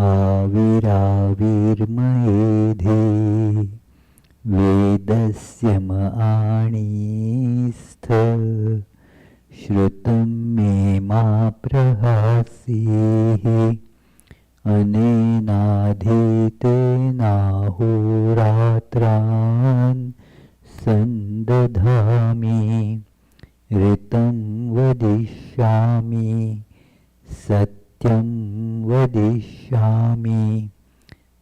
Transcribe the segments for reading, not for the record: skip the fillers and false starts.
आविराविर्मयेधे वेदस्य मआणीस्थ श्रुतं मे मा प्रहासीः अनेनाधीतेनाहोरात्रान् सन्दधामि ऋतं वदिष्यामि सत्यं वदिष्यामि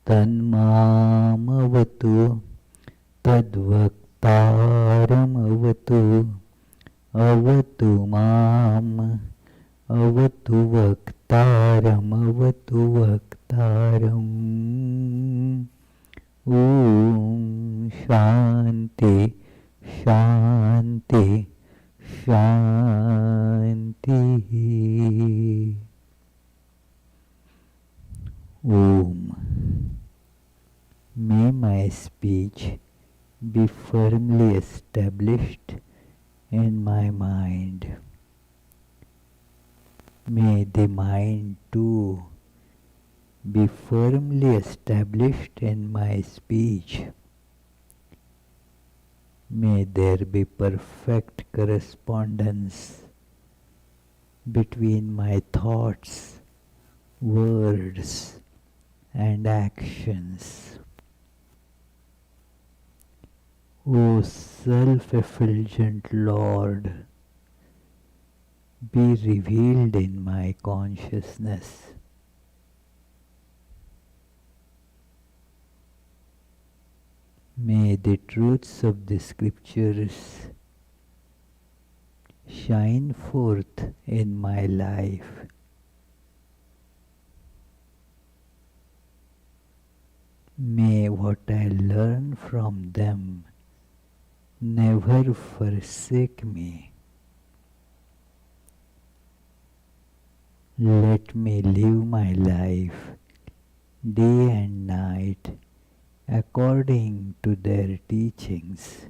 तन्मामवतु तद्वक्तारमवतु अवतु माम् अवतु वक्तारमवतु वक्तारम् ॐ शान्ति शान्ति शान्तिः Om. May my speech be firmly established in my mind. May the mind too be firmly established in my speech. May there be perfect correspondence between my thoughts, words, and actions. O self-effulgent Lord, be revealed in my consciousness. May the truths of the scriptures shine forth in my life. May what I learn from them never forsake me. Let me live my life day and night according to their teachings.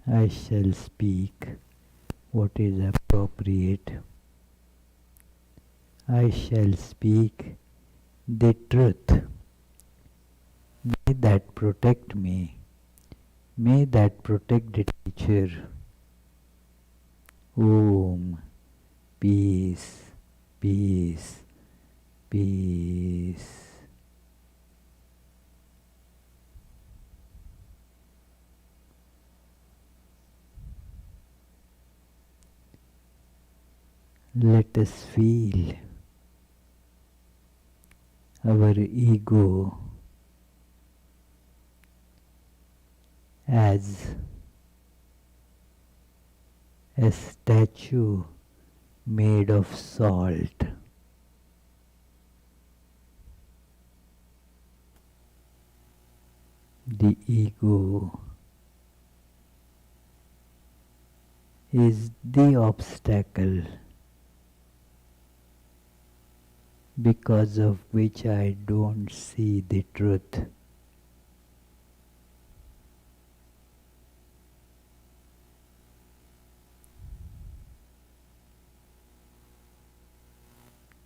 I shall speak what is appropriate. I shall speak the truth. May that protect me. May that protect the teacher. Om. Peace, peace, peace. Let us feel our ego as a statue made of salt. The ego is the obstacle because of which I don't see the truth.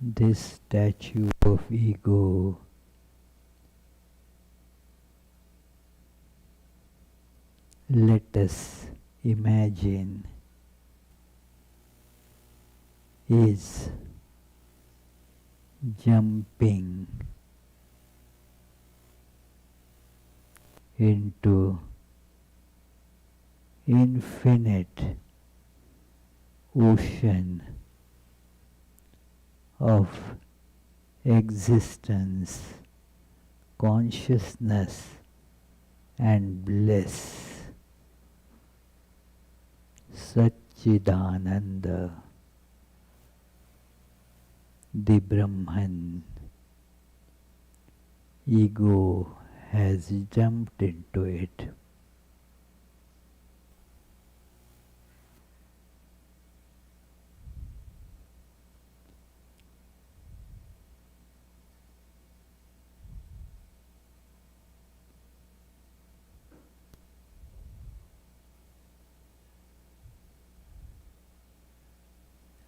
This statue of ego let us imagine is jumping into infinite ocean of existence, consciousness, and bliss. Satchidananda, the Brahman. Ego has jumped into it.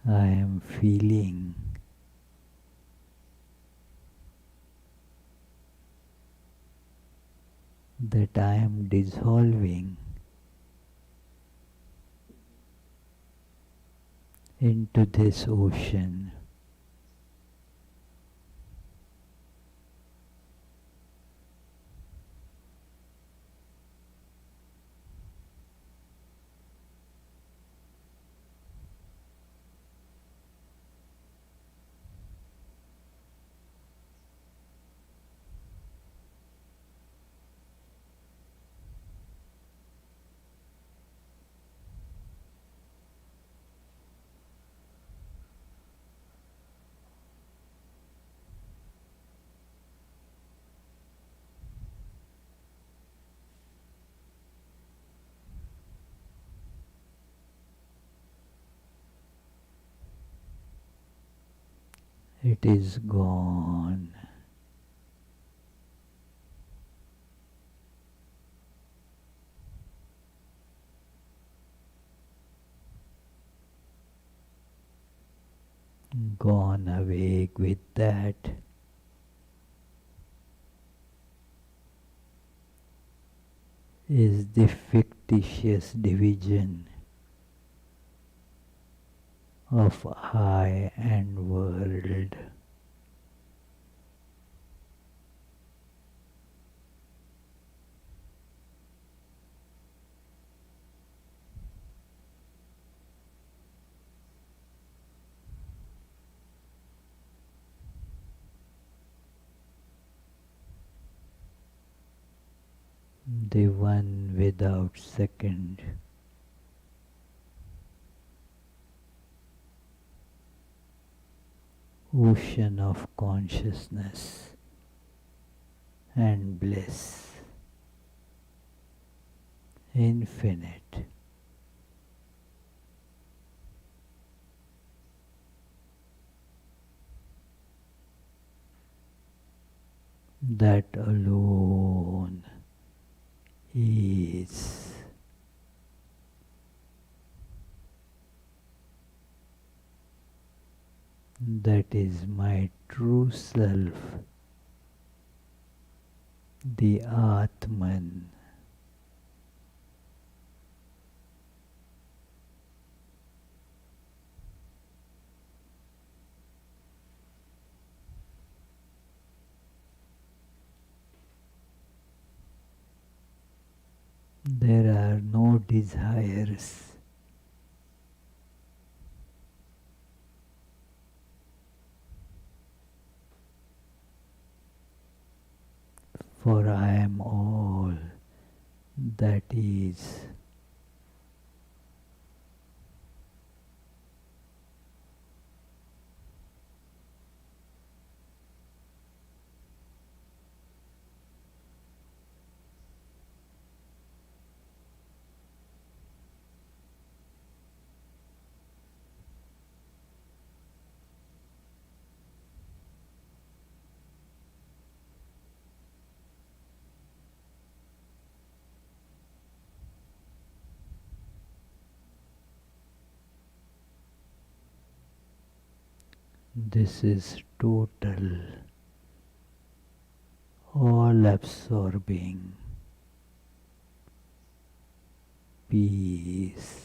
I am feeling that I am dissolving into this ocean. It is gone. Gone away with that. Is the fictitious division of I and world. The one without second. Ocean of consciousness and bliss. Infinite. That alone is. That is my true self, the Atman. There are no desires. For I am all that is. This is total, all absorbing peace.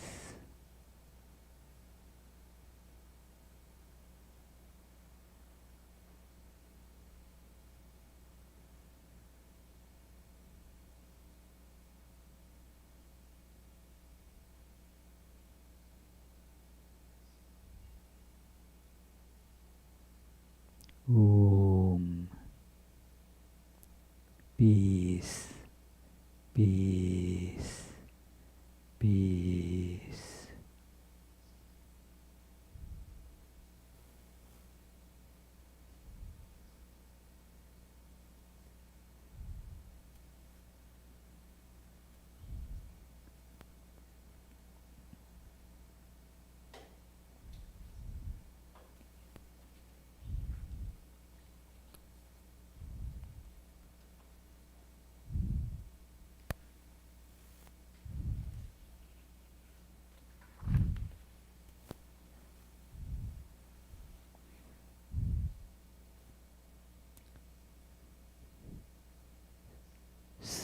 Om. Peace, peace, peace.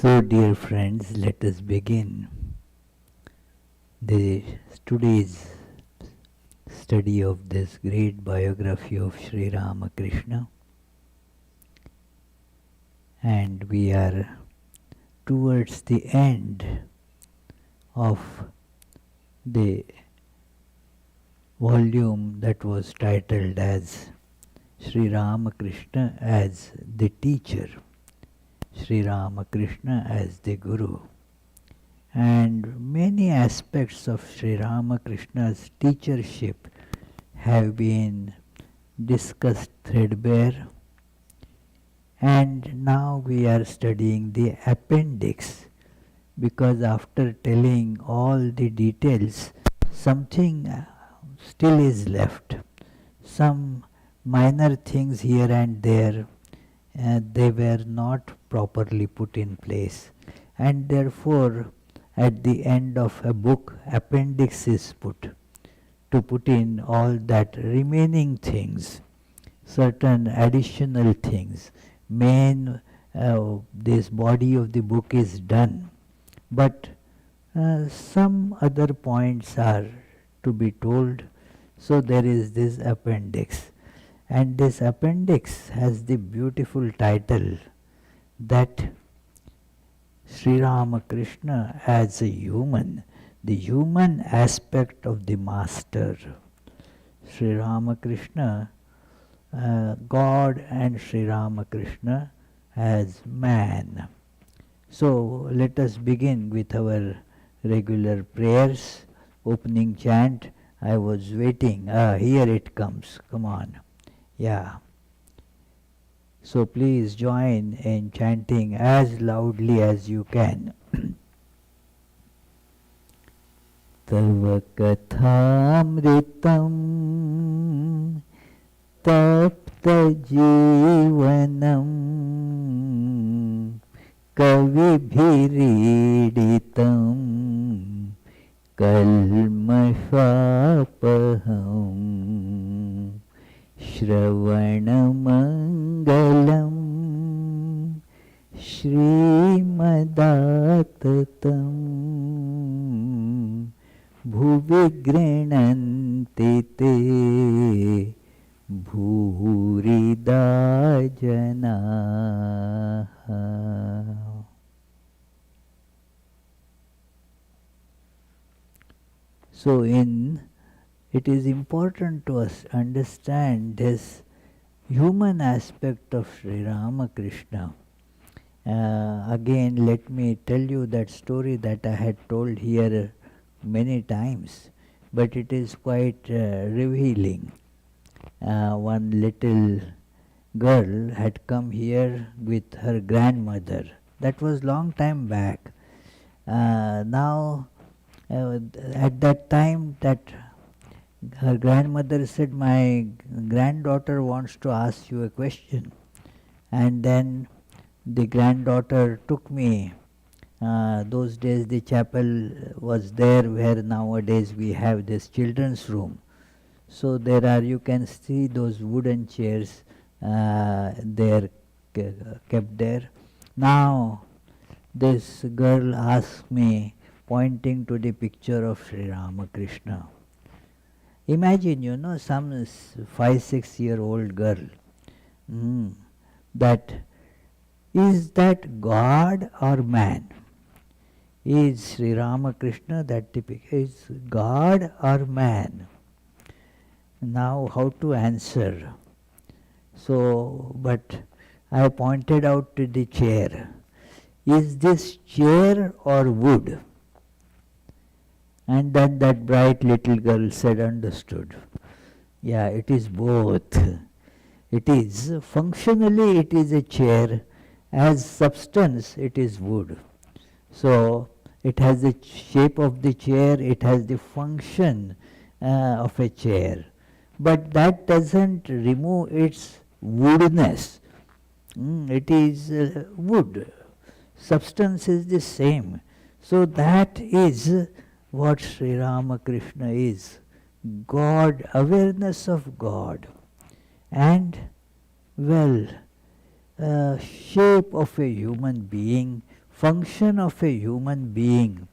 So, dear friends, let us begin today's study of this great biography of Sri Ramakrishna, and we are towards the end of the volume that was titled as Sri Ramakrishna as the Teacher, Sri Ramakrishna as the Guru. And many aspects of Sri Ramakrishna's teachership have been discussed threadbare, and now we are studying the appendix, because after telling all the details, something still is left. Some minor things here and there, they were not properly put in place, and therefore at the end of a book, appendix is put to put in all that remaining things, certain additional things. This body of the book is done, but some other points are to be told, so there is this appendix. And this appendix has the beautiful title that Sri Ramakrishna as a human, the human aspect of the Master. Sri Ramakrishna, God, and Sri Ramakrishna as man. So let us begin with our regular prayers, opening chant. I was waiting. Here it comes. Come on. Yeah. So please join in chanting as loudly as you can. Tava kathamritam tapta jivanam kavibhiriditam kalmashapaham Shravanamangalam Shrimadattatam Bhuvigrinanti te Bhurida Janaha. So it is important to us understand this human aspect of Sri Ramakrishna. Again, let me tell you that story that I had told here many times, but it is quite revealing. One little girl had come here with her grandmother. That was long time back. Now, at that time, that her grandmother said, my granddaughter wants to ask you a question. And then the granddaughter took me. Those days the chapel was there where nowadays we have this children's room. So there are, you can see those wooden chairs there kept there. Now this girl asked me, pointing to the picture of Sri Ramakrishna. Imagine, some 5-6-year-old girl. Is that God or man? Is Sri Ramakrishna that typical? Is God or man? Now how to answer? So, but I pointed out to the chair. Is this chair or wood? And then that bright little girl said, understood. Yeah, it is both. It is, functionally it is a chair, as substance it is wood. So it has the shape of the chair, it has the function of a chair. But that doesn't remove its woodness. It is wood. Substance is the same. So that is what Sri Ramakrishna is. God, awareness of God. And, shape of a human being, function of a human being,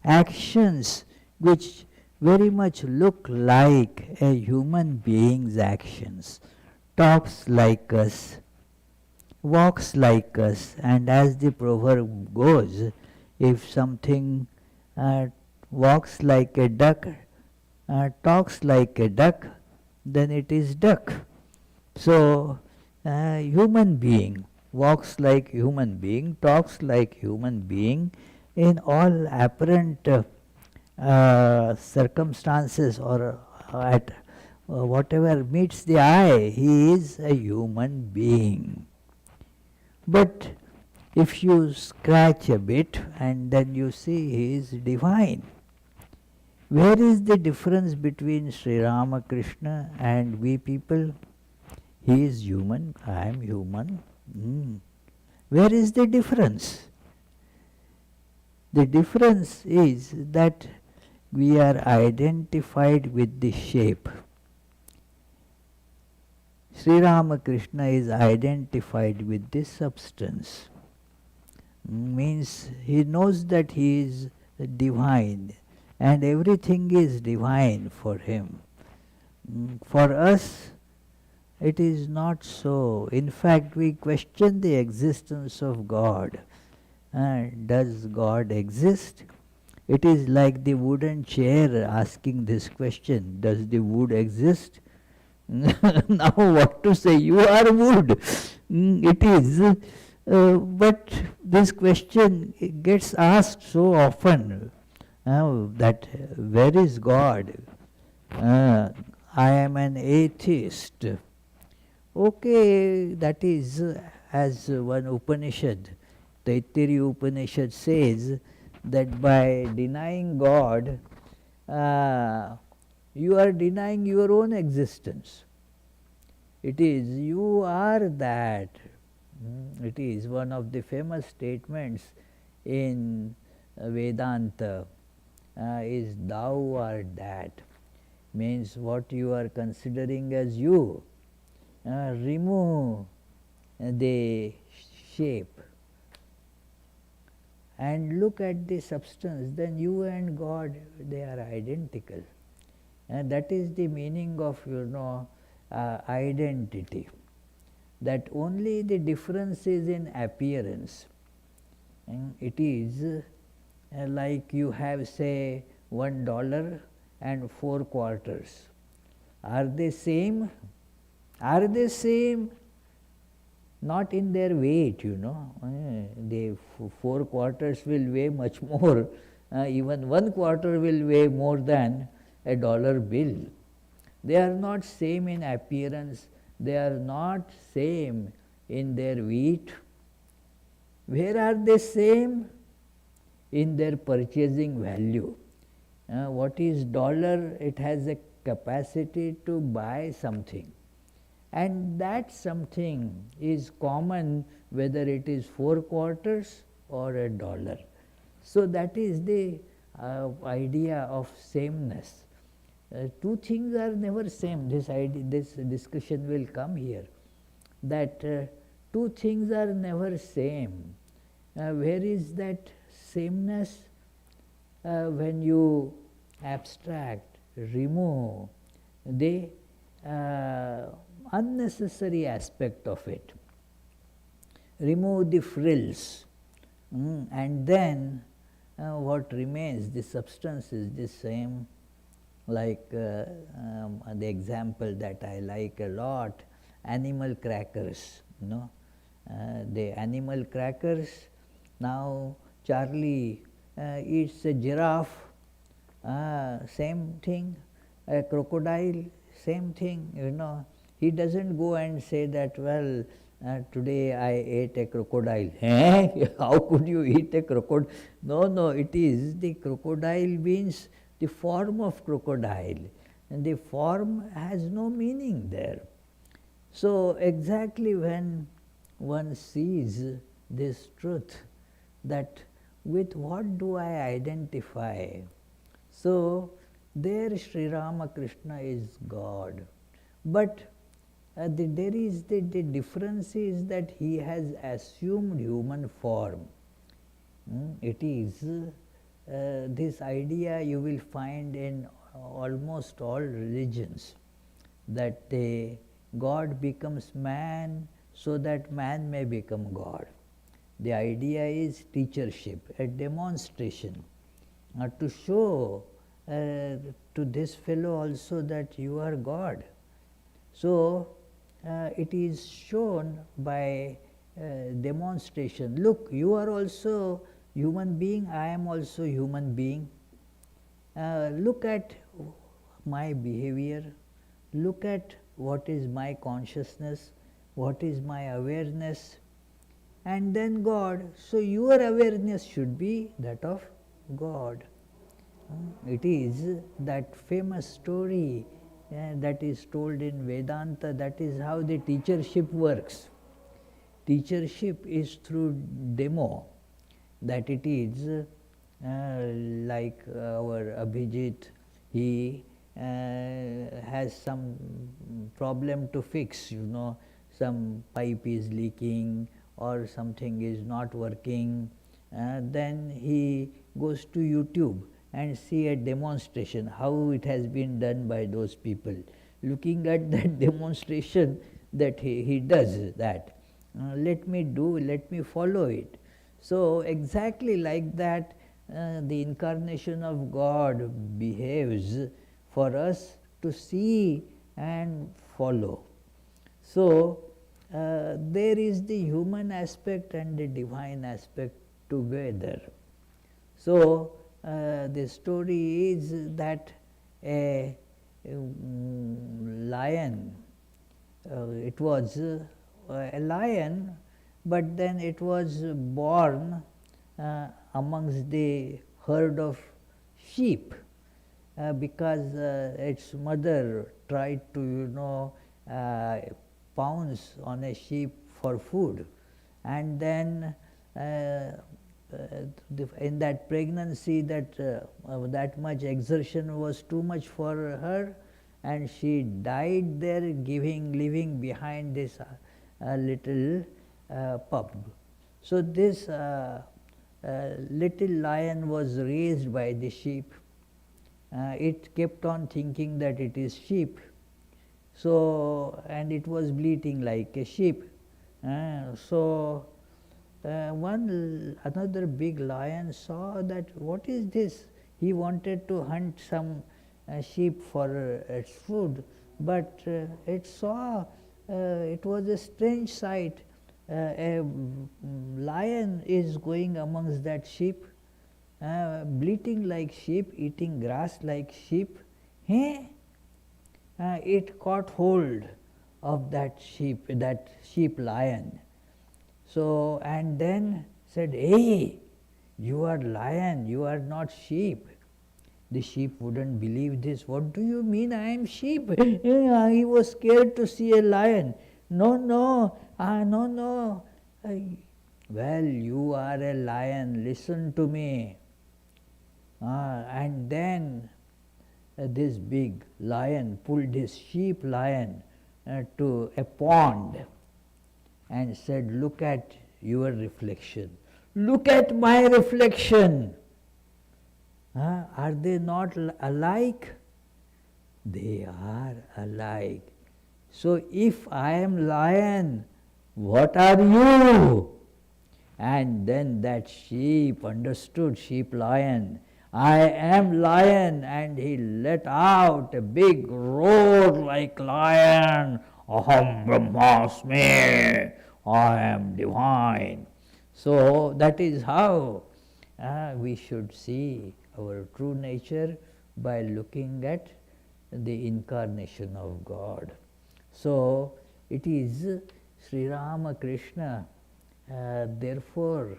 actions which very much look like a human being's actions, talks like us, walks like us, and as the proverb goes, if something uh, walks like a duck, talks like a duck, then it is duck. So, human being walks like human being, talks like human being in all apparent circumstances or at whatever meets the eye, he is a human being. But if you scratch a bit and then you see he is divine. Where is the difference between Sri Ramakrishna and we people? He is human, I am human. Where is the difference? The difference is that we are identified with the shape. Sri Ramakrishna is identified with this substance. Means he knows that he is divine and everything is divine for him. For us, it is not so. In fact, we question the existence of God. Does God exist? It is like the wooden chair asking this question, does the wood exist? Now what to say? You are wood. It is. But this question gets asked so often that where is God? I am an atheist. Okay, that is as one Upanishad, Taittiriya Upanishad says that by denying God, you are denying your own existence. It is, you are that. It is one of the famous statements in Vedanta, is thou art that. Means what you are considering as you, remove the shape and look at the substance, then you and God, they are identical. And that is the meaning of, identity. That only the difference is in appearance. And it is like you have, say, $1 and 4 quarters. Are they same? Are they same? Not in their weight, The 4 quarters will weigh much more. Even 1 quarter will weigh more than a dollar bill. They are not same in appearance. They are not same in their weight. Where are they same? In their purchasing value. What is dollar? It has a capacity to buy something. And that something is common whether it is 4 quarters or $1. So that is the idea of sameness. Two things are never same. This discussion will come here. That two things are never same. Where is that sameness? When you abstract, remove the unnecessary aspect of it, remove the frills, and then what remains, the substance is the same. Like the example that I like a lot, animal crackers, the animal crackers. Now Charlie eats a giraffe, same thing, a crocodile, same thing, He doesn't go and say that, well, today I ate a crocodile. How could you eat a crocodile? No, it is the crocodile means the form of crocodile, and the form has no meaning there. So exactly when one sees this truth, that with what do I identify? So there Sri Ramakrishna is God. But there is the difference is that he has assumed human form. It is this idea you will find in almost all religions, that God becomes man so that man may become God. The idea is teachership, a demonstration to show to this fellow also that you are God. So it is shown by demonstration. Look, you are also human being, I am also human being. Look at my behavior, look at what is my consciousness, what is my awareness, and then God. So your awareness should be that of God. It is that famous story that is told in Vedanta. That is how the teachership works. Teachership is through demo, that it is like our Abhijit, he has some problem to fix, some pipe is leaking or something is not working, then he goes to YouTube and see a demonstration how it has been done by those people. Looking at that demonstration, that he does that, let me follow it. So exactly like that, the incarnation of God behaves for us to see and follow. So there is the human aspect and the divine aspect together. So the story is that a lion, it was a lion, but then it was born amongst the herd of sheep, because its mother tried to pounce on a sheep for food, and then in that pregnancy, that much exertion was too much for her, and she died there, leaving behind this little pup. So this little lion was raised by the sheep. It kept on thinking that it is sheep, so, and it was bleating like a sheep. So another big lion saw that, what is this? He wanted to hunt some sheep for its food, but it saw it was a strange sight. A lion is going amongst that sheep, bleating like sheep, eating grass like sheep. Hey, it caught hold of that sheep lion. So, and then said, hey, you are lion, you are not sheep. The sheep wouldn't believe this. What do you mean I am sheep? He was scared to see a lion. No, no, no. Well, you are a lion, listen to me. And then this big lion pulled his sheep lion to a pond and said, look at your reflection. Look at my reflection. Are they not alike? They are alike. So if I am lion, what are you? And then that sheep understood, sheep lion, I am lion, and he let out a big roar like lion. Aham Brahmasmi, I am divine. So that is how we should see our true nature, by looking at the incarnation of God. So it is Sri Ramakrishna therefore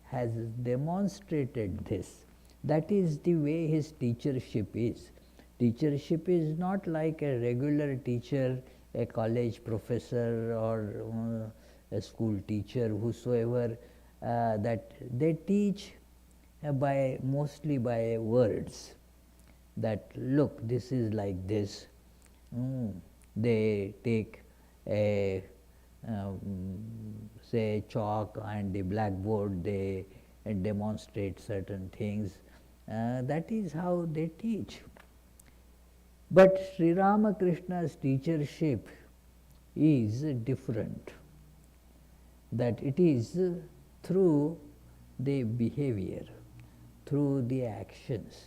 has demonstrated this. That is the way his teachership is. Teachership is not like a regular teacher, a college professor or a school teacher, whosoever, that they teach mostly by words, that look, this is like this. They take a say chalk and the blackboard, they demonstrate certain things. That is how they teach. But Sri Ramakrishna's teachership is different, that it is through the behavior, through the actions.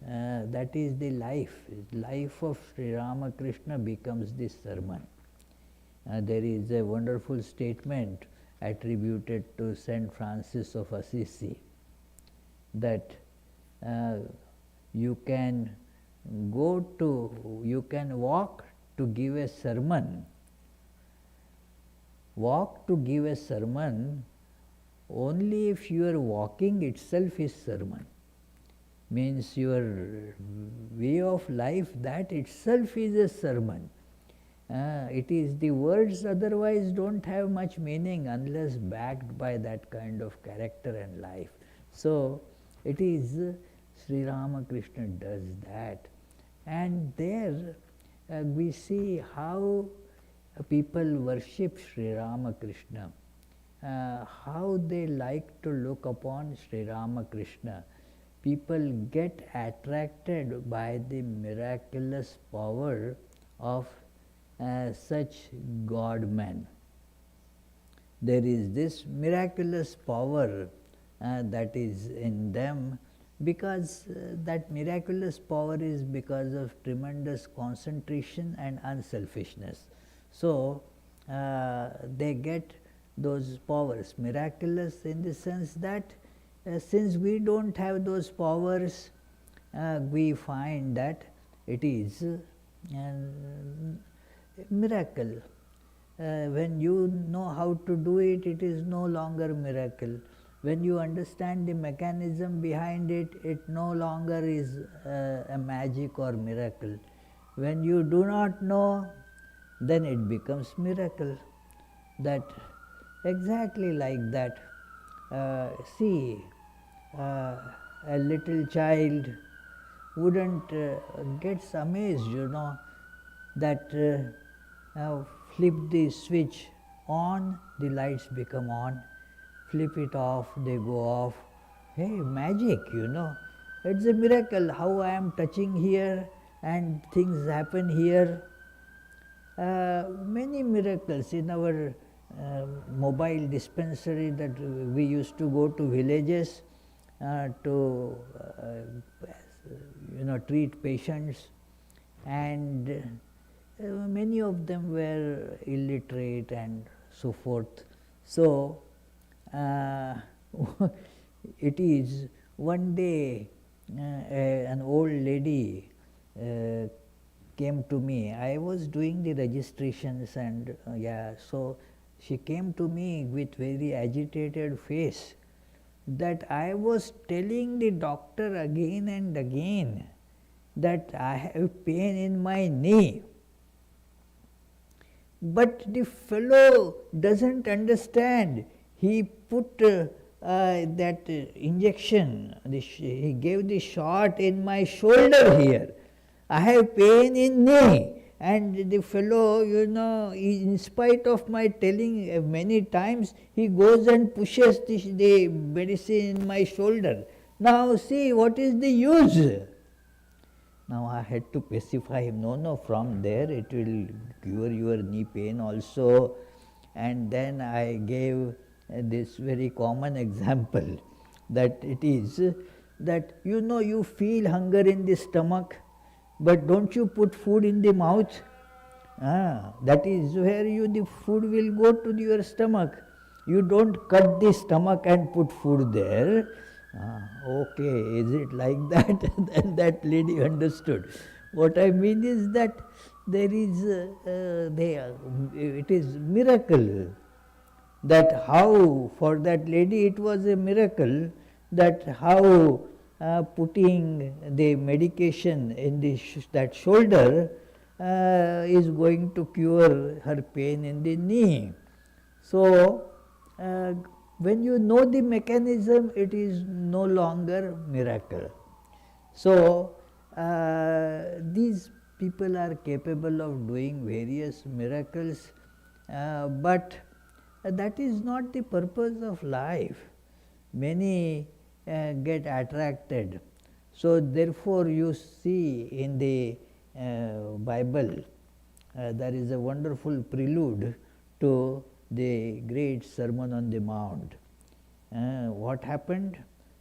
That is the life. Life of Sri Ramakrishna becomes the sermon. There is a wonderful statement attributed to Saint Francis of Assisi, that you can walk to give a sermon. Walk to give a sermon only if your walking itself is sermon. Means your way of life, that itself is a sermon. It is the words otherwise don't have much meaning unless backed by that kind of character and life. So it is Sri Ramakrishna does that, and there we see how people worship Sri Ramakrishna, how they like to look upon Sri Ramakrishna. People get attracted by the miraculous power of such God-man. There is this miraculous power that is in them, because that miraculous power is because of tremendous concentration and unselfishness. So they get those powers, miraculous in the sense that since we don't have those powers, we find that it is a miracle. When you know how to do it, it is no longer miracle. When you understand the mechanism behind it, it no longer is a magic or miracle. When you do not know, then it becomes miracle. That exactly like that. See, a little child wouldn't gets amazed, that flip the switch on, the lights become on, flip it off, they go off. Hey, magic, it's a miracle how I am touching here and things happen here. Many miracles in our mobile dispensary that we used to go to villages to treat patients, and many of them were illiterate and so forth. So it is one day an old lady came to me. I was doing the registrations, and so she came to me with very agitated face, that I was telling the doctor again and again that I have pain in my knee. But the fellow doesn't understand. He put that injection, he gave the shot in my shoulder here. I have pain in knee. And the fellow, in spite of my telling many times, he goes and pushes the medicine in my shoulder. Now see, what is the use? Now I had to pacify him, no, from there it will cure your knee pain also. And then I gave this very common example, that it is that you feel hunger in the stomach, but don't you put food in the mouth? That is where the food will go to your stomach. You don't cut the stomach and put food there. Okay, is it like that? Then that lady understood. What I mean is that there is, it is miracle. That how, for that lady it was a miracle, that how putting the medication in that shoulder is going to cure her pain in the knee. So when you know the mechanism, it is no longer miracle. So these people are capable of doing various miracles, but that is not the purpose of life. many get attracted. So therefore you see in the Bible there is a wonderful prelude to the great Sermon on the Mount. What happened?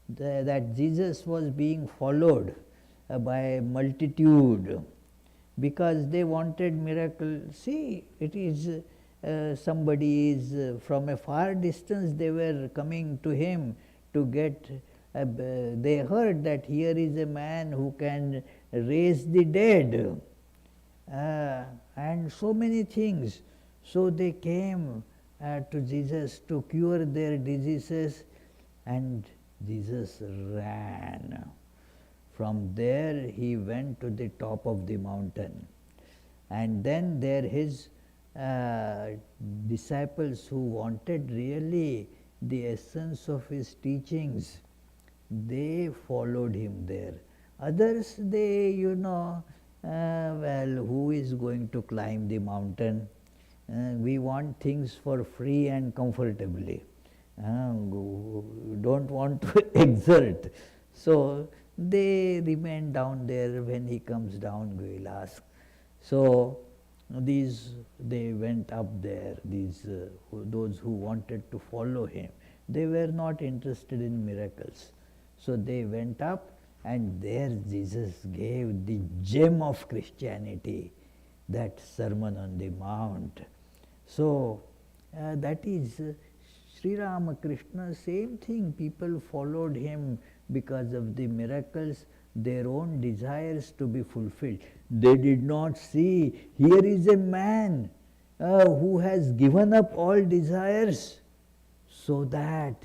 That Jesus was being followed by multitude because they wanted miracle. See, it is somebody is from a far distance, they were coming to him to get, they heard that here is a man who can raise the dead and so many things. So they came to Jesus to cure their diseases, and Jesus ran. From there he went to the top of the mountain, and then there his disciples who wanted really the essence of his teachings, they followed him there. Others, they, well, who is going to climb the mountain? We want things for free and comfortably. Don't want to exert. So they remain down there. When he comes down, we will ask. So they went up there, those who wanted to follow him. They were not interested in miracles. So they went up, and there Jesus gave the gem of Christianity, that Sermon on the Mount. So that is Sri Ramakrishna, same thing. People followed him because of the miracles, their own desires to be fulfilled. They did not see, here is a man who has given up all desires so that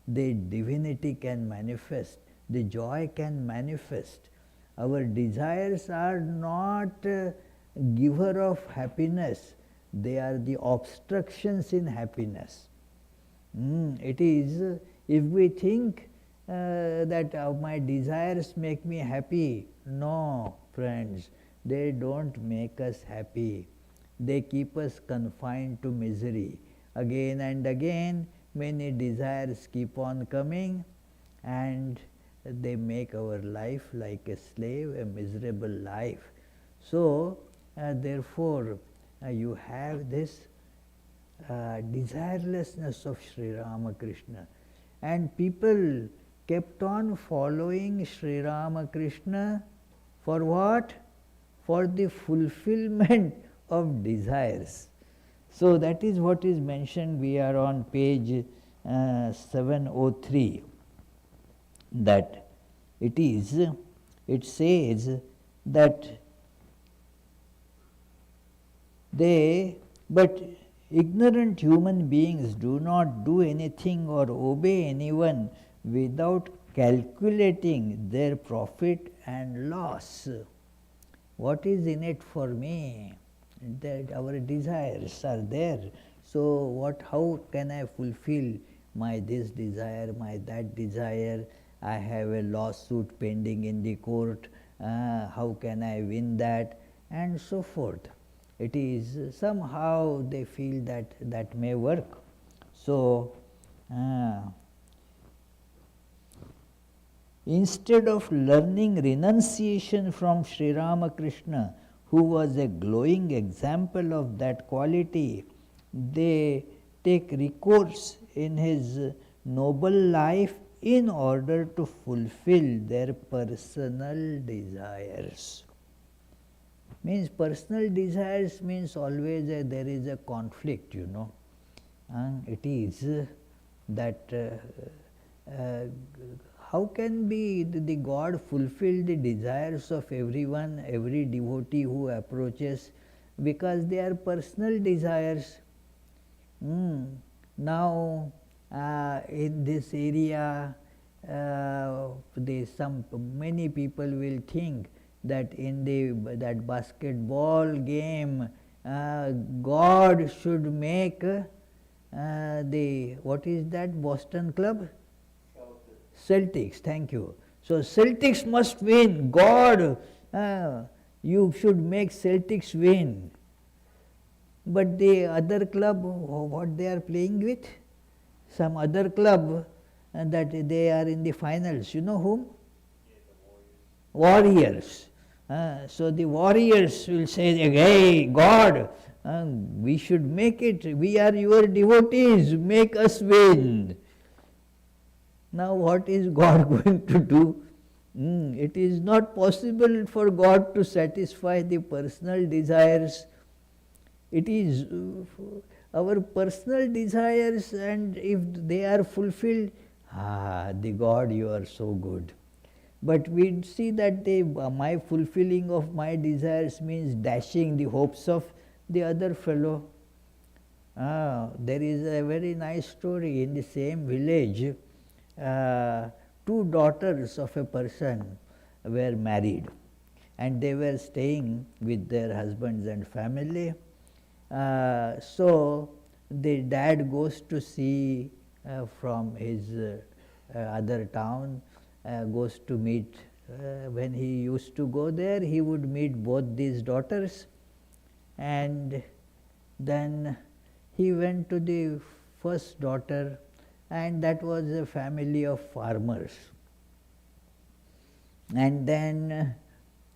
the divinity can manifest, the joy can manifest. Our desires are not giver of happiness, they are the obstructions in happiness. It is, if we think that my desires make me happy, no, friends, they don't make us happy. They keep us confined to misery. Again and again, many desires keep on coming, and they make our life like a slave, a miserable life. So, therefore, you have this desirelessness of Sri Ramakrishna, and people kept on following Sri Ramakrishna for what? For the fulfillment of desires. So that is what is mentioned. We are on page 703. That it says that but ignorant human beings do not do anything or obey anyone without calculating their profit and loss. What is in it for me? That our desires are there. So how can I fulfill my this desire, my that desire? I have a lawsuit pending in the court. How can I win that? And so forth. It is somehow they feel that may work. So instead of learning renunciation from Sri Ramakrishna, who was a glowing example of that quality, they take recourse in his noble life in order to fulfill their personal desires. Means personal desires means always there is a conflict, it is that how can be the God fulfill the desires of everyone, every devotee who approaches, because they are personal desires. Now in this area many people will think that in that basketball game God should make what is that Boston club? Celtics, thank you. So Celtics must win. God, you should make Celtics win. But the other club, what they are playing with? Some other club, that they are in the finals. You know whom? Warriors. So the warriors will say, hey God, we should make it, we are your devotees, make us win. Now what is God going to do? It is not possible for God to satisfy the personal desires. It is our personal desires, and if they are fulfilled, the God, you are so good. But we see that my fulfilling of my desires means dashing the hopes of the other fellow. There is a very nice story in the same village. Two daughters of a person were married, and they were staying with their husbands and family. So the dad goes to see from his other town, goes to meet. When he used to go there, he would meet both these daughters, and then he went to the first daughter, and that was a family of farmers. And then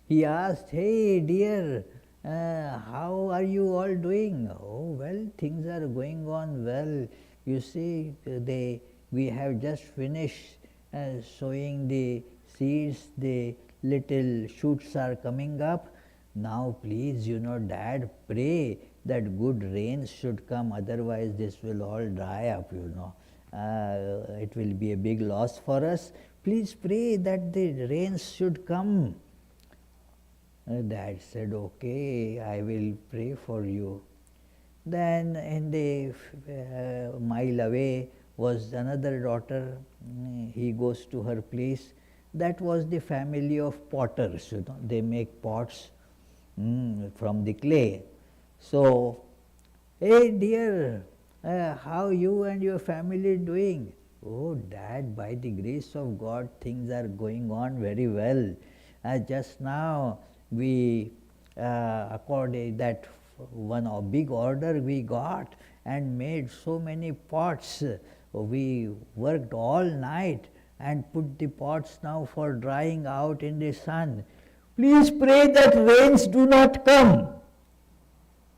he asked, hey dear, how are you all doing? Oh, well, things are going on well. You see, we have just finished sowing the seeds, the little shoots are coming up. Now please, Dad, pray that good rains should come, otherwise this will all dry up, it will be a big loss for us. Please pray that the rains should come. Dad said, okay, I will pray for you. Then in the mile away was another daughter. He goes to her place. That was the family of potters, they make pots from the clay. So, hey dear, how you and your family doing? Oh Dad, by the grace of God, things are going on very well. Just now we according that one big order we got and made so many pots. We worked all night and put the pots now for drying out in the sun. Please pray that rains do not come.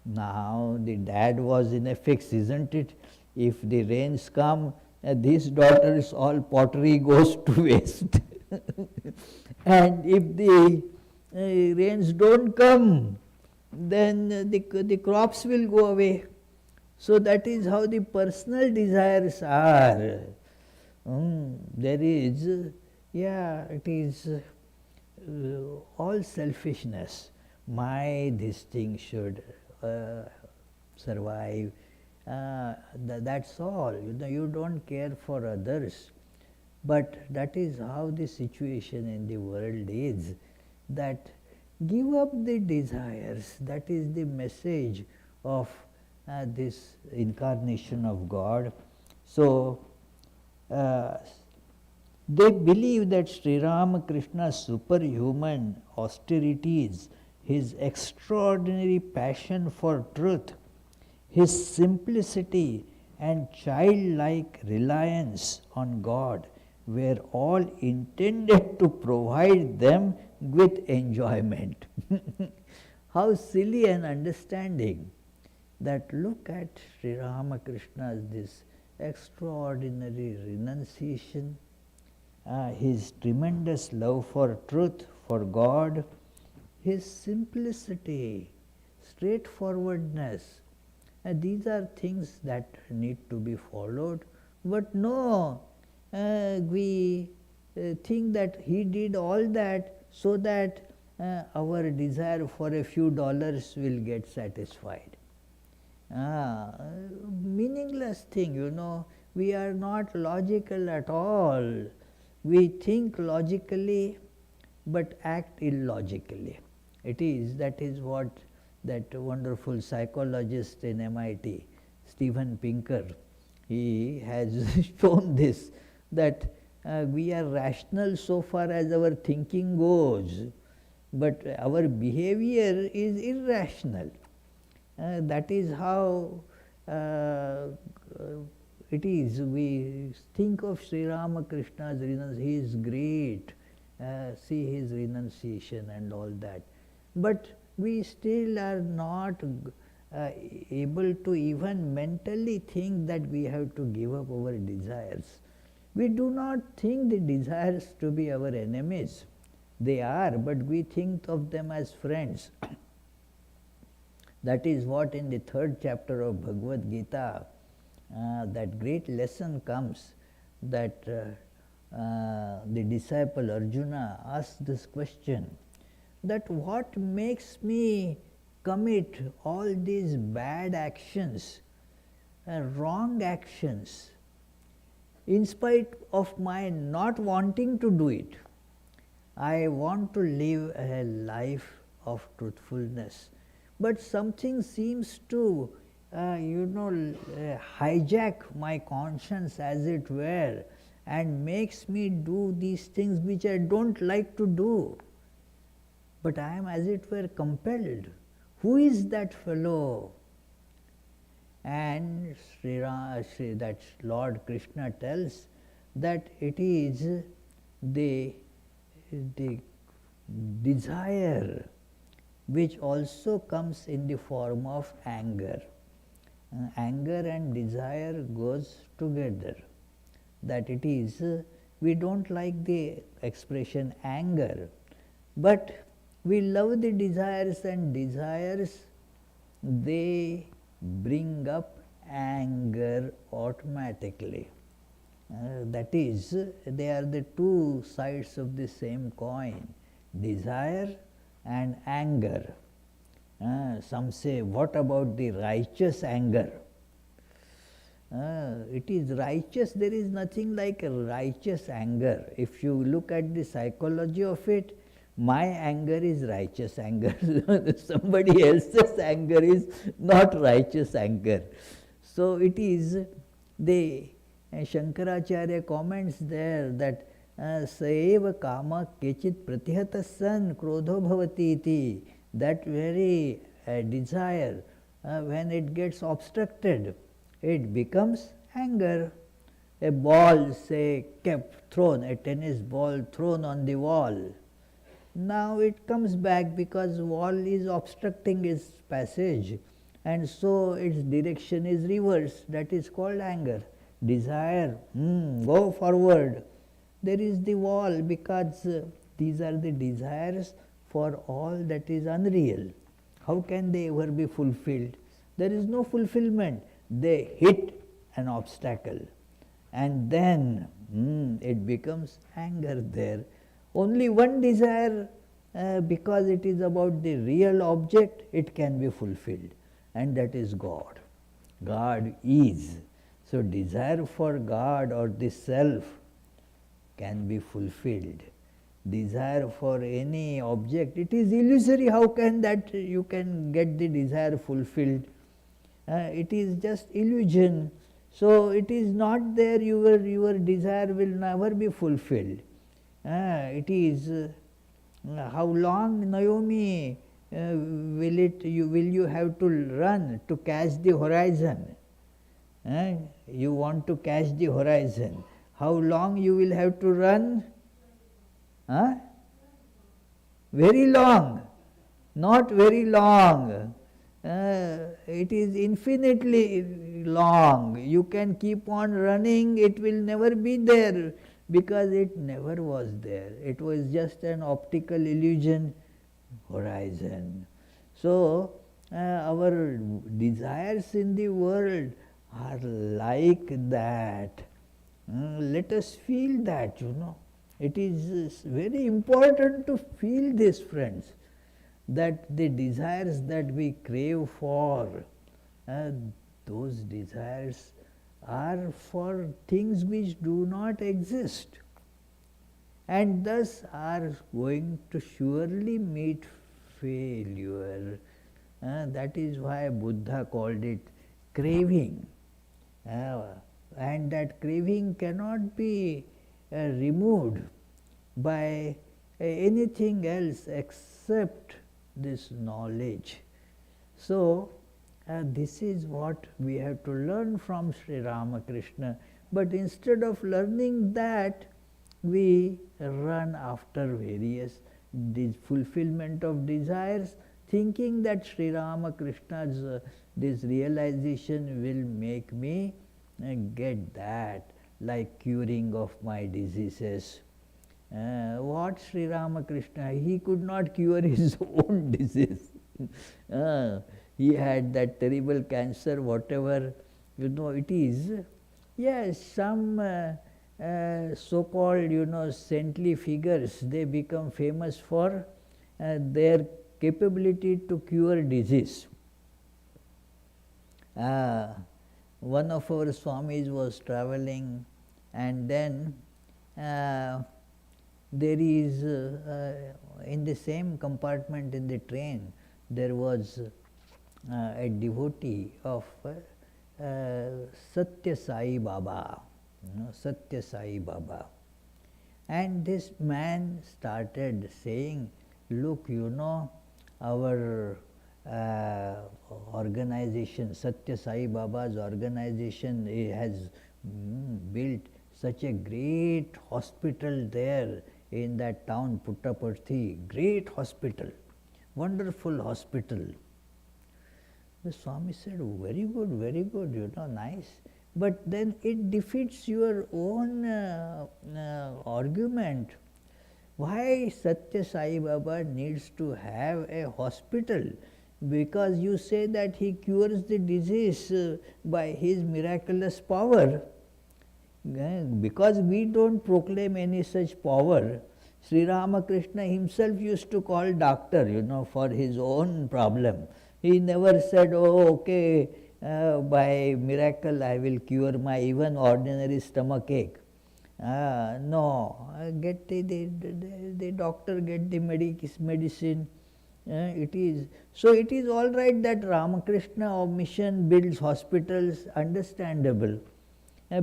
Now the dad was in a fix, isn't it? If the rains come, these daughters, all pottery goes to waste. And if the rains don't come, then the crops will go away. So that is how the personal desires are. There is, it is all selfishness. This thing should survive. That's all. You don't care for others. But that is how the situation in the world is. That give up the desires. That is the message of this incarnation of God. So, they believe that Sri Ramakrishna's superhuman austerities, his extraordinary passion for truth, his simplicity and childlike reliance on God were all intended to provide them with enjoyment. How silly an understanding that look at Sri Ramakrishna's this extraordinary renunciation, his tremendous love for truth, for God, his simplicity, straightforwardness. These are things that need to be followed. But no, we think that he did all that so that our desire for a few dollars will get satisfied. Meaningless thing, we are not logical at all. We think logically but act illogically. That is what that wonderful psychologist in MIT, Steven Pinker, he has shown this, that we are rational so far as our thinking goes, but our behavior is irrational. That is how it is, we think of Sri Ramakrishna's renunciation, he is great, see his renunciation and all that. But we still are not able to even mentally think that we have to give up our desires. We do not think the desires to be our enemies. They are, but we think of them as friends. That is what in the 3rd chapter of Bhagavad Gita, that great lesson comes, that the disciple Arjuna asks this question, that what makes me commit all these bad actions, wrong actions, in spite of my not wanting to do it. I want to live a life of truthfulness, but something seems to hijack my conscience, as it were, and makes me do these things which I don't like to do. But I am, as it were, compelled. Who is that fellow? And that Lord Krishna tells that it is the desire which also comes in the form of anger. Anger and desire goes together. That it is, we don't like the expression anger, but we love the desires, and desires, they bring up anger automatically. That is, they are the two sides of the same coin, desire and anger. Some say, what about the righteous anger? It is righteous, there is nothing like a righteous anger. If you look at the psychology of it, my anger is righteous anger. Somebody else's anger is not righteous anger. So it is, the Shankaracharya comments there that saeva kama kechit pratihata san krodho bhavati iti, that very desire, when it gets obstructed, it becomes anger. A ball, say, thrown, a tennis ball thrown on the wall. Now it comes back because wall is obstructing its passage, and so its direction is reversed. That is called anger. Desire, go forward. There is the wall, because these are the desires for all that is unreal. How can they ever be fulfilled? There is no fulfillment. They hit an obstacle, and then it becomes anger there. Only one desire, because it is about the real object, it can be fulfilled, and that is God. God is. So desire for God or the self can be fulfilled. Desire for any object, it is illusory. How can that you can get the desire fulfilled? It is just illusion. So it is not there, your desire will never be fulfilled. It is, how long, Naomi, will you have to run to catch the horizon? You want to catch the horizon. How long you will have to run? Very long. Not very long. It is infinitely long. You can keep on running, it will never be there, because it never was there. It was just an optical illusion, horizon. So, our desires in the world are like that. Let us feel that, It is very important to feel this, friends, that the desires that we crave for, those desires are for things which do not exist, and thus are going to surely meet failure. That is why Buddha called it craving. And that craving cannot be removed by anything else except this knowledge. So, This is what we have to learn from Sri Ramakrishna. But instead of learning that, we run after various fulfillment of desires, thinking that Sri Ramakrishna's this realization will make me get that, like curing of my diseases. What Sri Ramakrishna, he could not cure his own disease. He had that terrible cancer, whatever it is. Yes, some so-called saintly figures, they become famous for their capability to cure disease. One of our Swamis was traveling, and then there is in the same compartment in the train, there was a devotee of Satya Sai Baba, Satya Sai Baba. And this man started saying, look, our organization, Satya Sai Baba's organization has built such a great hospital there in that town, Puttaparthi, great hospital, wonderful hospital. The Swami said, very good, nice. But then it defeats your own argument. Why Satya Sai Baba needs to have a hospital? Because you say that he cures the disease by his miraculous power. Because we don't proclaim any such power, Sri Ramakrishna himself used to call doctor, for his own problem. He never said, oh, okay, by miracle I will cure my even ordinary stomach ache. No, get the doctor, get the medicine. It is all right that Ramakrishna mission builds hospitals, understandable.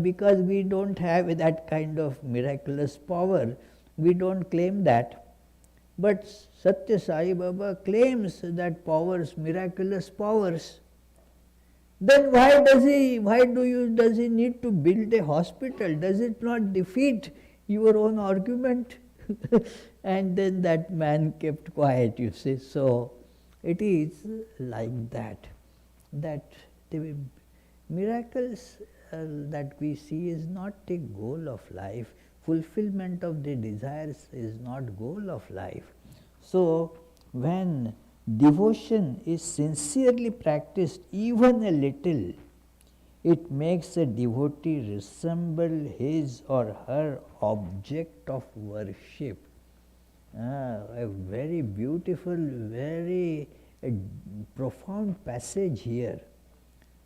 Because we don't have that kind of miraculous power, we don't claim that. But Satya Sai Baba claims that powers, miraculous powers. Then does he need to build a hospital? Does it not defeat your own argument? And then that man kept quiet, you see. So it is like that the miracles that we see is not a goal of life. Fulfillment of the desires is not goal of life. So when devotion is sincerely practiced even a little, it makes a devotee resemble his or her object of worship. A very beautiful, very profound passage here,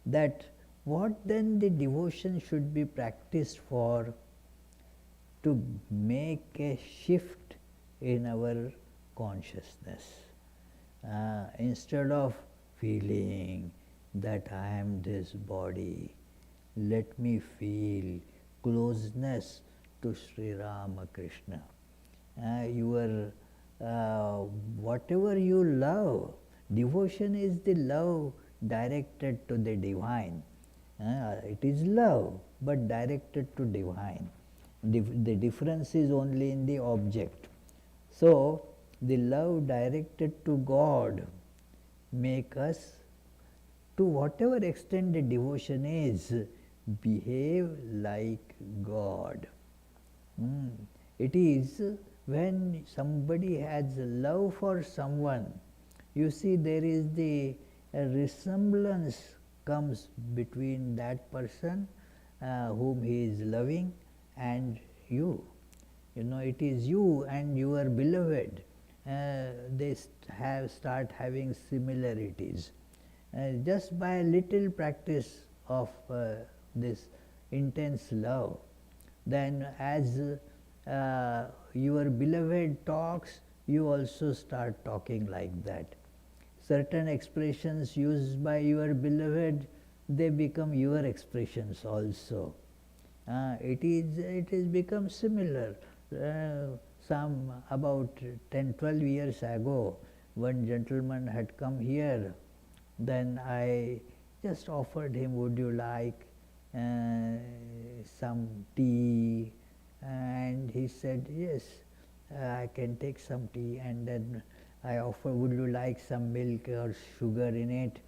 that what then the devotion should be practiced for? To make a shift in our consciousness. Instead of feeling that I am this body, let me feel closeness to Sri Ramakrishna. Your whatever you love, devotion is the love directed to the divine. It is love, but directed to divine. The difference is only in the object. So the love directed to God make us, to whatever extent the devotion is, behave like God. It is when somebody has love for someone, you see there is the resemblance comes between that person whom he is loving and you. It is you and your beloved. They start having similarities. Just by a little practice of this intense love, then as your beloved talks, you also start talking like that. Certain expressions used by your beloved, they become your expressions also. It is become similar. Some about 10-12 years ago, one gentleman had come here Then I just offered him, would you like some tea? And he said, yes, I can take some tea. And then I offered, would you like some milk or sugar in it?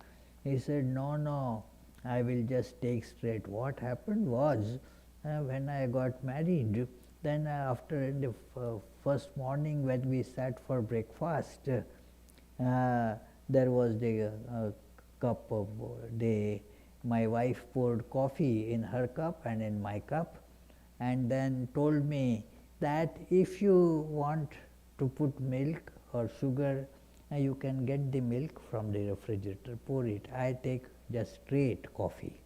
He said, no, no, I will just take straight. What happened was, when I got married, then after in the first morning when we sat for breakfast, there was the cup of my wife poured coffee in her cup and in my cup, and then told me that if you want to put milk or sugar, you can get the milk from the refrigerator, pour it. I take just straight coffee.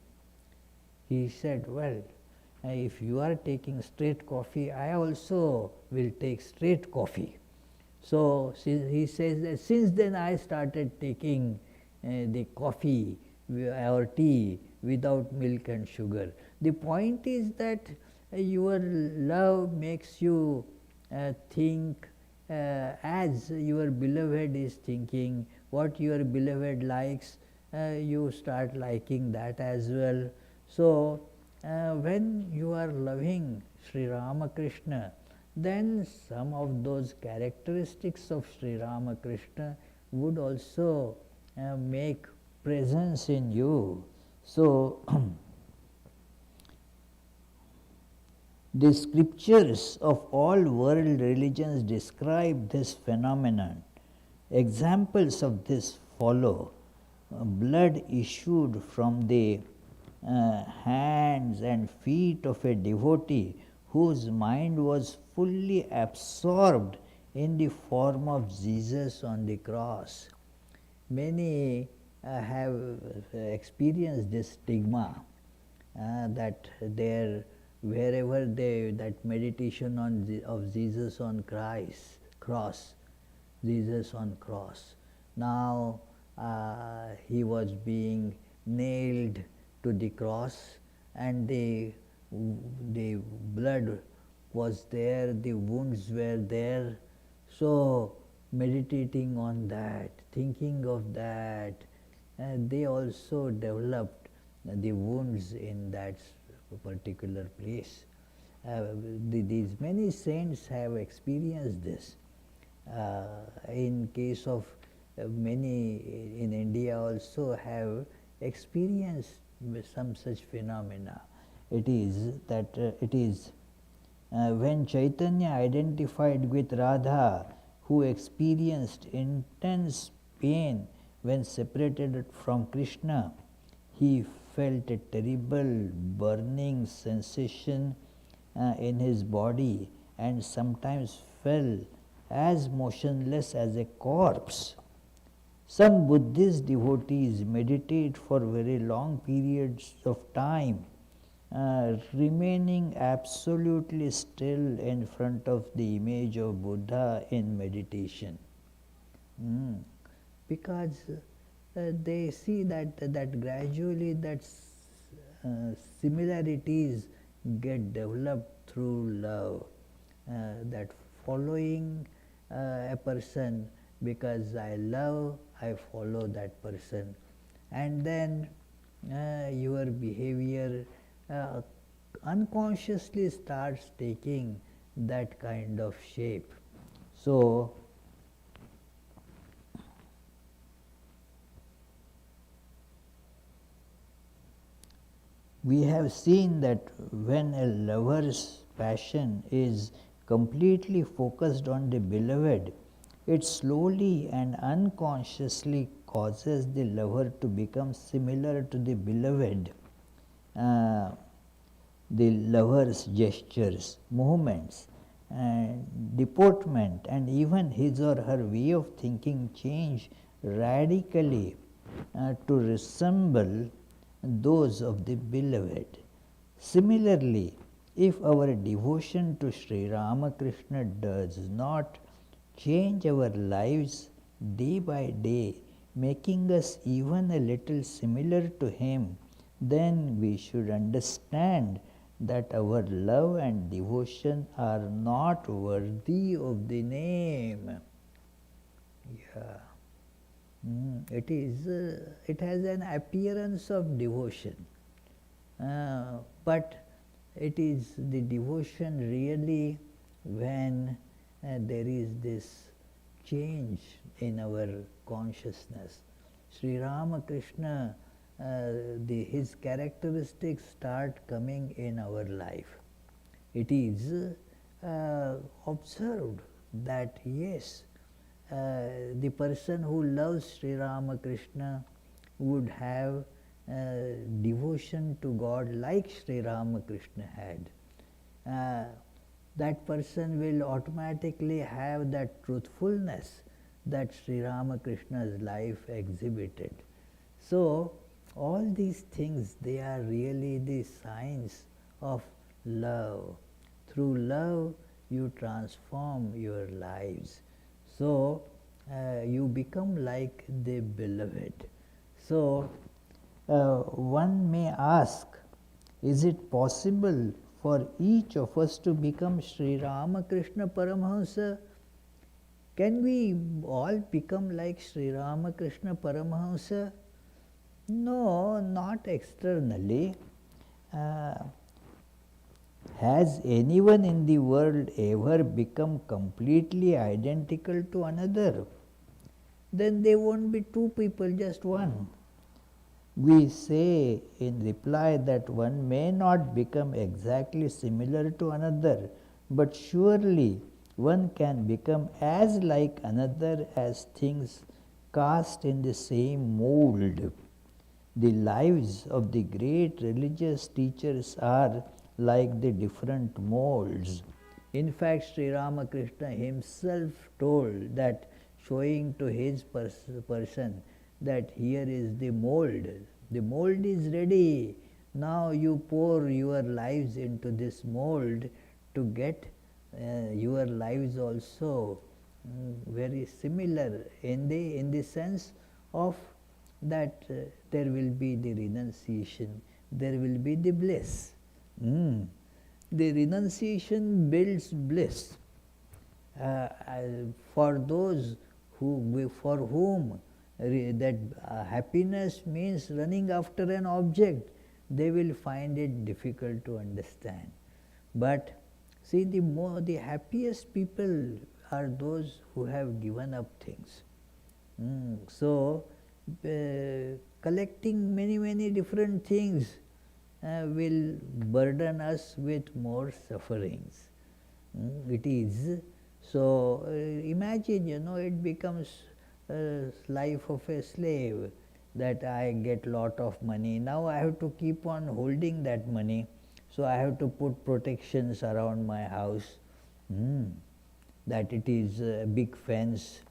He said, well, if you are taking straight coffee, I also will take straight coffee. So he says that since then I started taking the coffee or tea without milk and sugar. The point is that your love makes you think as your beloved is thinking, what your beloved likes, you start liking that as well. So when you are loving Sri Ramakrishna, then some of those characteristics of Sri Ramakrishna would also make presence in you. So the scriptures of all world religions describe this phenomenon. Examples of this follow. Blood issued from the hands and feet of a devotee whose mind was fully absorbed in the form of Jesus on the cross. Many have experienced this stigma that wherever that meditation of Jesus on cross, Jesus on cross. Now he was being nailed to the cross, and the blood was there, the wounds were there. So meditating on that, thinking of that, they also developed the wounds in that particular place. These many saints have experienced this. In case of many in India also have experienced some such phenomena. It is that when Chaitanya identified with Radha, who experienced intense pain when separated from Krishna, he felt a terrible burning sensation in his body and sometimes fell as motionless as a corpse. Some Buddhist devotees meditate for very long periods of time, remaining absolutely still in front of the image of Buddha in meditation. Because they see that gradually that similarities get developed through love, that following a person because I love, I follow that person, and then your behavior unconsciously starts taking that kind of shape. So we have seen that when a lover's passion is completely focused on the beloved, it slowly and unconsciously causes the lover to become similar to the beloved. The lover's gestures, movements, and deportment, and even his or her way of thinking change radically to resemble those of the beloved. Similarly, if our devotion to Sri Ramakrishna does not change our lives day by day, making us even a little similar to him, then we should understand that our love and devotion are not worthy of the name. Yeah. It has an appearance of devotion, but it is the devotion really when there is this change in our consciousness. Sri Ramakrishna, his characteristics start coming in our life. It is observed that yes, the person who loves Sri Ramakrishna would have devotion to God like Sri Ramakrishna had. That person will automatically have that truthfulness that Sri Ramakrishna's life exhibited. So, all these things, they are really the signs of love. Through love, you transform your lives. So, you become like the beloved. So, one may ask, is it possible for each of us to become Sri Ramakrishna Paramahamsa? Can we all become like Sri Ramakrishna Paramahamsa? No, not externally. Has anyone in the world ever become completely identical to another? Then they won't be two people, just one. We say in reply that one may not become exactly similar to another, but surely one can become as like another as things cast in the same mold. The lives of the great religious teachers are like the different molds. In fact, Sri Ramakrishna himself told that, showing to his person that here is the mold. The mold is ready. Now you pour your lives into this mold to get your lives also very similar in the sense of that there will be the renunciation, there will be the bliss. The renunciation builds bliss. For those for whom that happiness means running after an object, they will find it difficult to understand. But see, the happiest people are those who have given up things. So, collecting many different things will burden us with more sufferings. It is. So, imagine, it becomes life of a slave, that I get lot of money. Now I have to keep on holding that money. So I have to put protections around my house. That it is a big fence,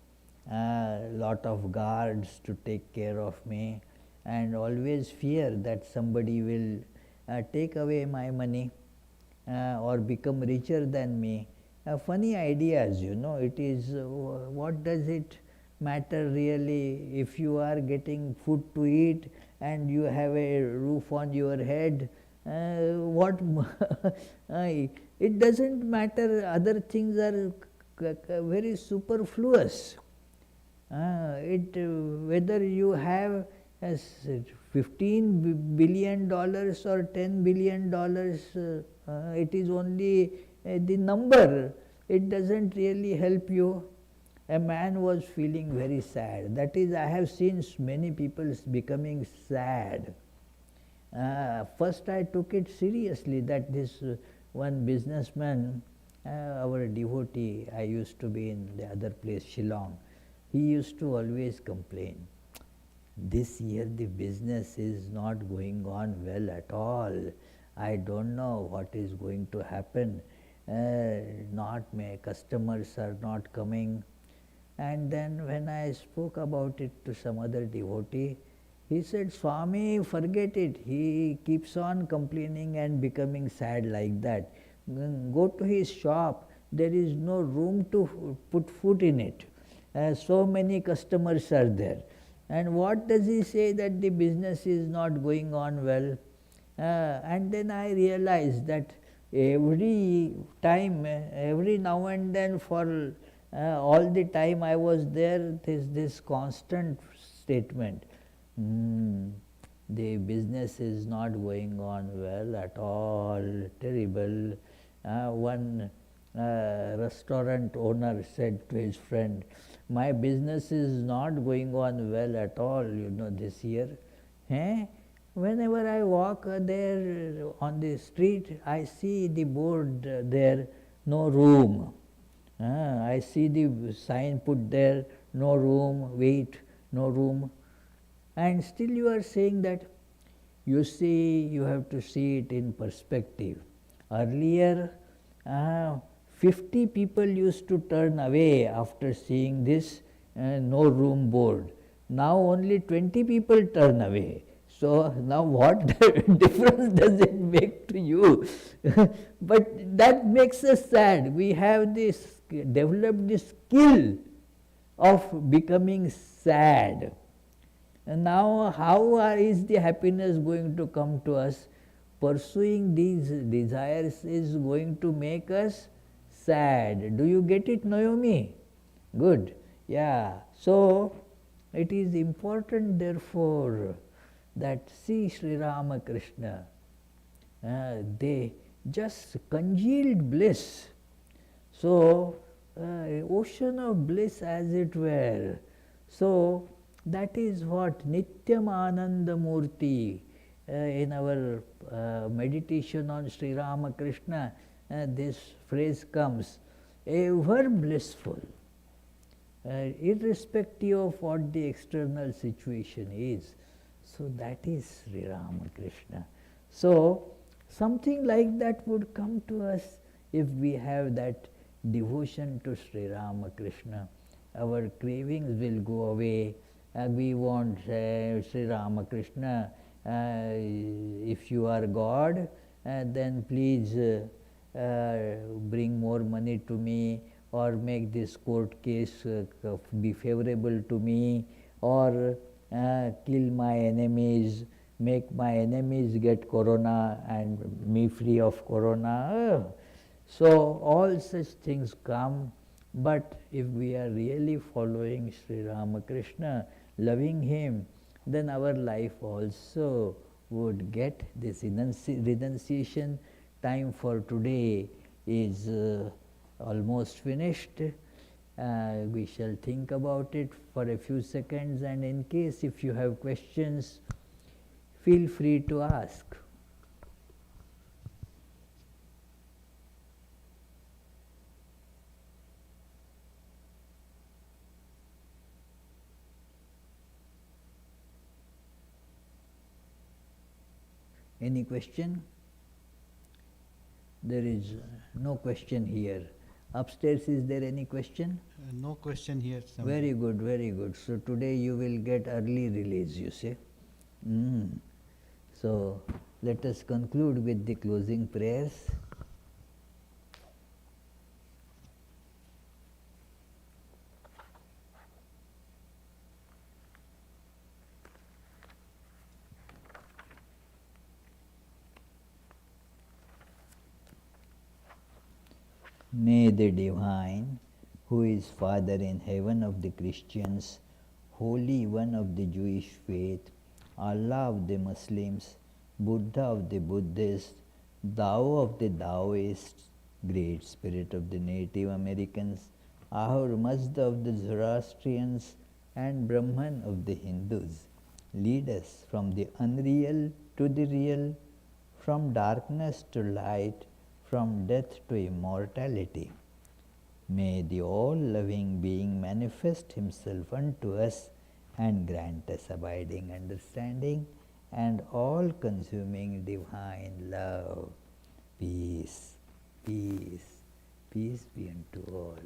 lot of guards to take care of me, and always fear that somebody will take away my money or become richer than me. Funny ideas, it is, what does it matter really if you are getting food to eat and you have a roof on your head? What it doesn't matter, other things are very superfluous. Whether you have $15 billion or $10 billion, it is only the number. It doesn't really help you. A man was feeling very sad. That is, I have seen many people becoming sad. First I took it seriously that this one businessman, our devotee, I used to be in the other place, Shillong, he used to always complain, this year the business is not going on well at all. I don't know what is going to happen. My customers are not coming. And then when I spoke about it to some other devotee, he said, Swami, forget it. He keeps on complaining and becoming sad like that. Go to his shop. There is no room to put food in it. So many customers are there. And what does he say that the business is not going on well? And then I realized that every time, every now and then for all the time I was there, this constant statement. The business is not going on well at all, terrible. One restaurant owner said to his friend, my business is not going on well at all, this year. Whenever I walk there on the street, I see the board there, no room. I see the sign put there, no room, wait, no room. And still you are saying that. You see, you have to see it in perspective. Earlier, 50 people used to turn away after seeing this no room board. Now only 20 people turn away. So now what difference does it make to you? But that makes us sad. We have developed this skill of becoming sad. And now how is the happiness going to come to us? Pursuing these desires is going to make us sad. Do you get it, Naomi? Good. Yeah. So it is important therefore that see Sri Ramakrishna, they just congealed bliss. So ocean of bliss as it were. So that is what Nityam Ananda Murti in our meditation on Sri Ramakrishna, this phrase comes, ever blissful, irrespective of what the external situation is. So that is Sri Ramakrishna. So something like that would come to us if we have that devotion to Sri Ramakrishna. Our cravings will go away. We want Sri Ramakrishna, if you are God, then please bring more money to me, or make this court case be favorable to me, or kill my enemies, make my enemies get corona and me free of corona. So all such things come, but if we are really following Sri Ramakrishna, loving him, then our life also would get this renunciation. Time for today is almost finished. We shall think about it for a few seconds, and in case if you have questions, feel free to ask. Any question? There is no question here. Upstairs, is there any question? No question here. Very good, very good. So today you will get early release, you say. So let us conclude with the closing prayers. May the Divine, who is Father in heaven of the Christians, Holy One of the Jewish faith, Allah of the Muslims, Buddha of the Buddhists, Tao of the Taoists, Great Spirit of the Native Americans, Ahura Mazda of the Zoroastrians, and Brahman of the Hindus, lead us from the unreal to the real, from darkness to light, from death to immortality. May the all-loving being manifest himself unto us and grant us abiding understanding and all-consuming divine love. Peace, peace, peace be unto all.